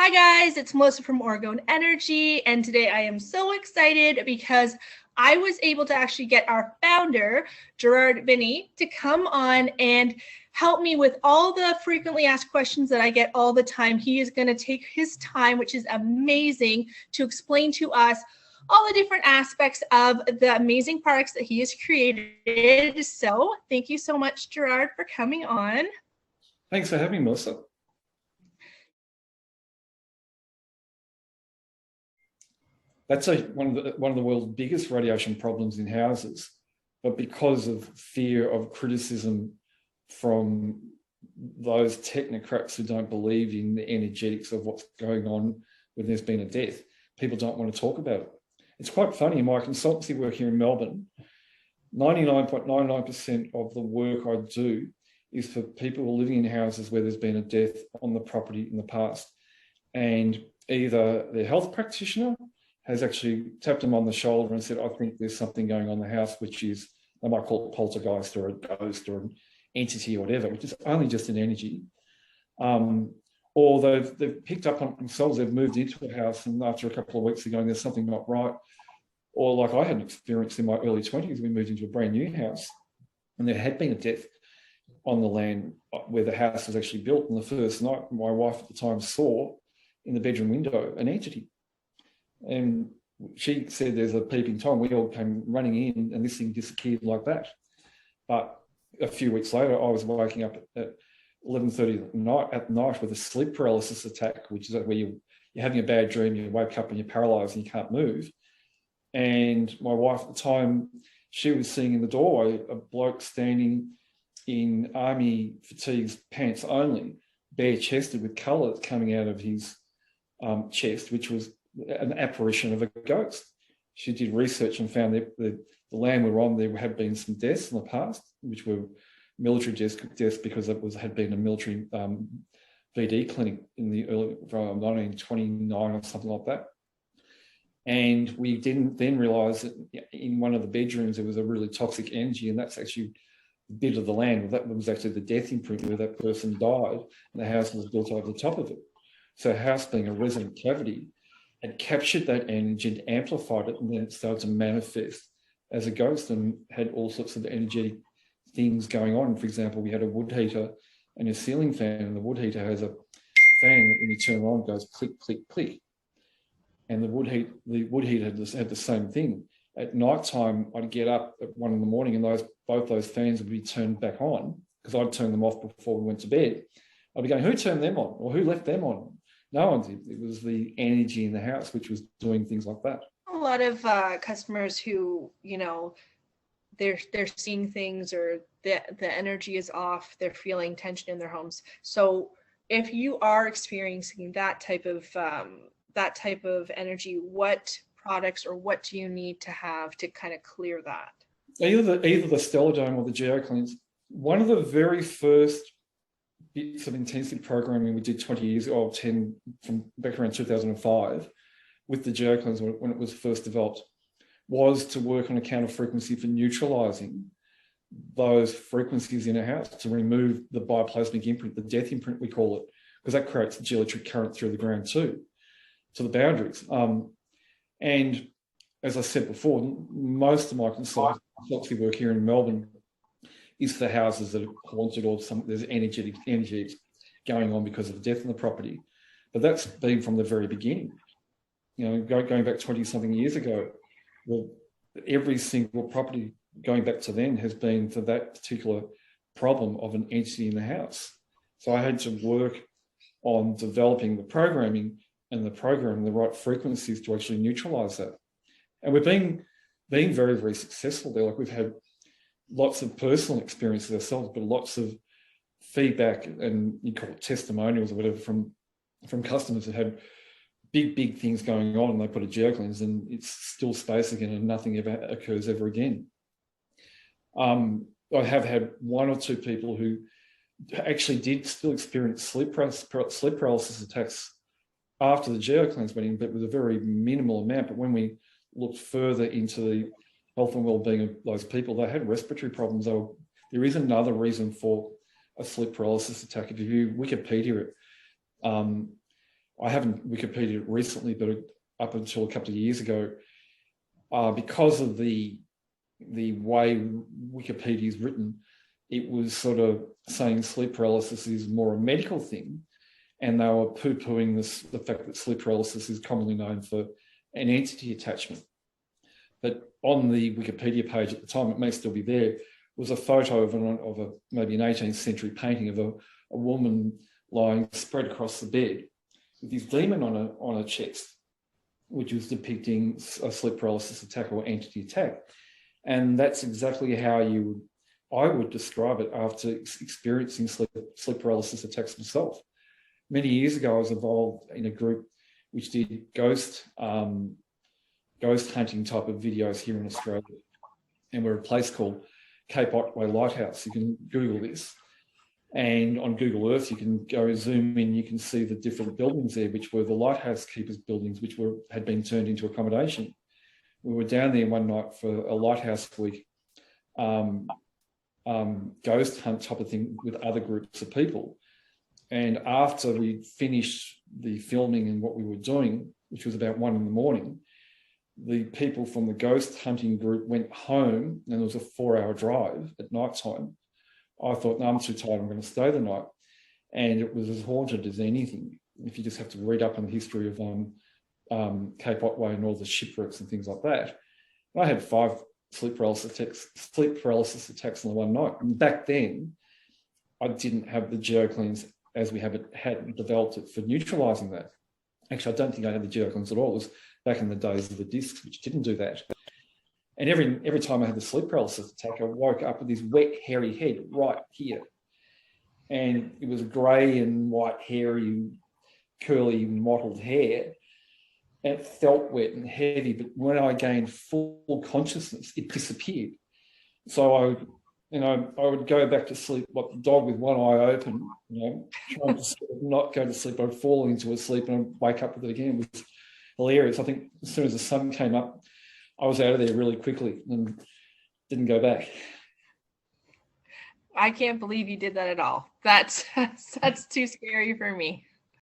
Hi guys, it's Melissa from Oregon Energy, and today I am so excited because I was able to actually get our founder, Gerard Bini, to come on and help me with all the frequently asked questions that I get all the time. He is going to take his time, which is amazing, to explain to us all the different aspects of the amazing products that he has created. So thank you so much, Gerard, for coming on. Thanks for having me, Melissa. That's one of the world's biggest radiation problems in houses, but because of fear of criticism from those technocrats who don't believe in the energetics of what's going on when there's been a death, people don't want to talk about it. It's quite funny, in my consultancy work here in Melbourne, 99.99% of the work I do is for people who are living in houses where there's been a death on the property in the past, and either their health practitioner has actually tapped them on the shoulder and said, I think there's something going on in the house, which is, they might call it poltergeist or a ghost or an entity or whatever, which is only just an energy. Or they've picked up on themselves, they've moved into a house and after a couple of weeks ago, there's something not right. Or like I had an experience in my early 20s, we moved into a brand new house and there had been a death on the land where the house was actually built. And the first night, my wife at the time saw in the bedroom window an entity. And she said there's a peeping Tom. We all came running in and this thing disappeared like that. But a few weeks later, I was waking up at 11:30 at night with a sleep paralysis attack, which is where you're having a bad dream, you wake up and you're paralysed and you can't move. And my wife at the time, she was seeing in the doorway a bloke standing in army fatigues, pants only, bare-chested with colours coming out of his chest, which was an apparition of a ghost. She did research and found that the land we're on, there had been some deaths in the past, which were military deaths because it had been a military VD clinic in the early 1929 or something like that. And we didn't then realise that in one of the bedrooms there was a really toxic energy, and that's actually a bit of the land. That was actually the death imprint where that person died, and the house was built over the top of it. So a house being a resonant cavity had captured that energy and amplified it, and then it started to manifest as a ghost and had all sorts of energetic things going on. For example, we had a wood heater and a ceiling fan, and the wood heater has a fan that when you turn it on goes click, click, click. And the wood heater had the same thing. At night time, I'd get up at 1 a.m. and both those fans would be turned back on because I'd turn them off before we went to bed. I'd be going, who turned them on or who left them on? No one did. It was the energy in the house which was doing things like that. A lot of customers who, they're seeing things, or the energy is off, they're feeling tension in their homes. So if you are experiencing that type of energy, what products or what do you need to have to kind of clear that? Either the Stellar Dome or the GeoCleanse. One of the very first bits of intensive programming we did 20 years ago, 10 from back around 2005, with the GeoCleanse when it was first developed, was to work on a counter frequency for neutralising those frequencies in a house, to remove the bioplasmic imprint, the death imprint we call it, because that creates the geoelectric current through the ground too, to the boundaries. And as I said before, most of my consultancy work here in Melbourne is for houses that are haunted or there's energy going on because of death in the property. But that's been from the very beginning. Going back 20-something years ago, every single property going back to then has been for that particular problem of an entity in the house. So I had to work on developing the programming and the right frequencies to actually neutralise that. And we've been very, very successful there. Like, we've had lots of personal experiences ourselves, but lots of feedback, and you call it testimonials or whatever, from customers that had big things going on, and they put a GeoCleanse and it's still space again and nothing ever occurs ever again. I have had one or two people who actually did still experience sleep paralysis attacks after the GeoCleanse went in, but with a very minimal amount. But when we looked further into the health and well-being of those people, they had respiratory problems. There is another reason for a sleep paralysis attack. If you Wikipedia it, I haven't Wikipedia recently, but up until a couple of years ago, because of the way Wikipedia is written, it was sort of saying sleep paralysis is more a medical thing, and they were poo-pooing the fact that sleep paralysis is commonly known for an entity attachment. But on the Wikipedia page at the time, it may still be there, was a photo of maybe an 18th century painting of a woman lying spread across the bed with this demon on her chest, which was depicting a sleep paralysis attack or entity attack. And that's exactly how I would describe it after experiencing sleep paralysis attacks myself. Many years ago, I was involved in a group which did ghost hunting type of videos here in Australia. And we're a place called Cape Otway Lighthouse. You can Google this. And on Google Earth, you can go zoom in, you can see the different buildings there, which were the lighthouse keepers' buildings, which had been turned into accommodation. We were down there one night for a lighthouse week, ghost hunt type of thing with other groups of people. And after we finished the filming and what we were doing, which was about 1 a.m, the people from the ghost hunting group went home, and it was a 4-hour drive at night time. I thought, no, I'm too tired, I'm going to stay the night. And it was as haunted as anything. If you just have to read up on the history of Cape Otway and all the shipwrecks and things like that. I had 5 sleep paralysis attacks on the one night. And back then, I didn't have the GeoCleanse as we hadn't developed it for neutralising that. Actually, I don't think I had the GeoCleanse at all. It was back in the days of the discs, which didn't do that. And every time I had the sleep paralysis attack, I woke up with this wet, hairy head right here. And it was grey and white, hairy, curly, mottled hair. And it felt wet and heavy, but when I gained full consciousness, it disappeared. So I would go back to sleep like the dog with one eye open, trying to not go to sleep. I'd fall into a sleep and I'd wake up with it again. It was hilarious. I think as soon as the sun came up, I was out of there really quickly and didn't go back. I can't believe you did that at all. That's too scary for me.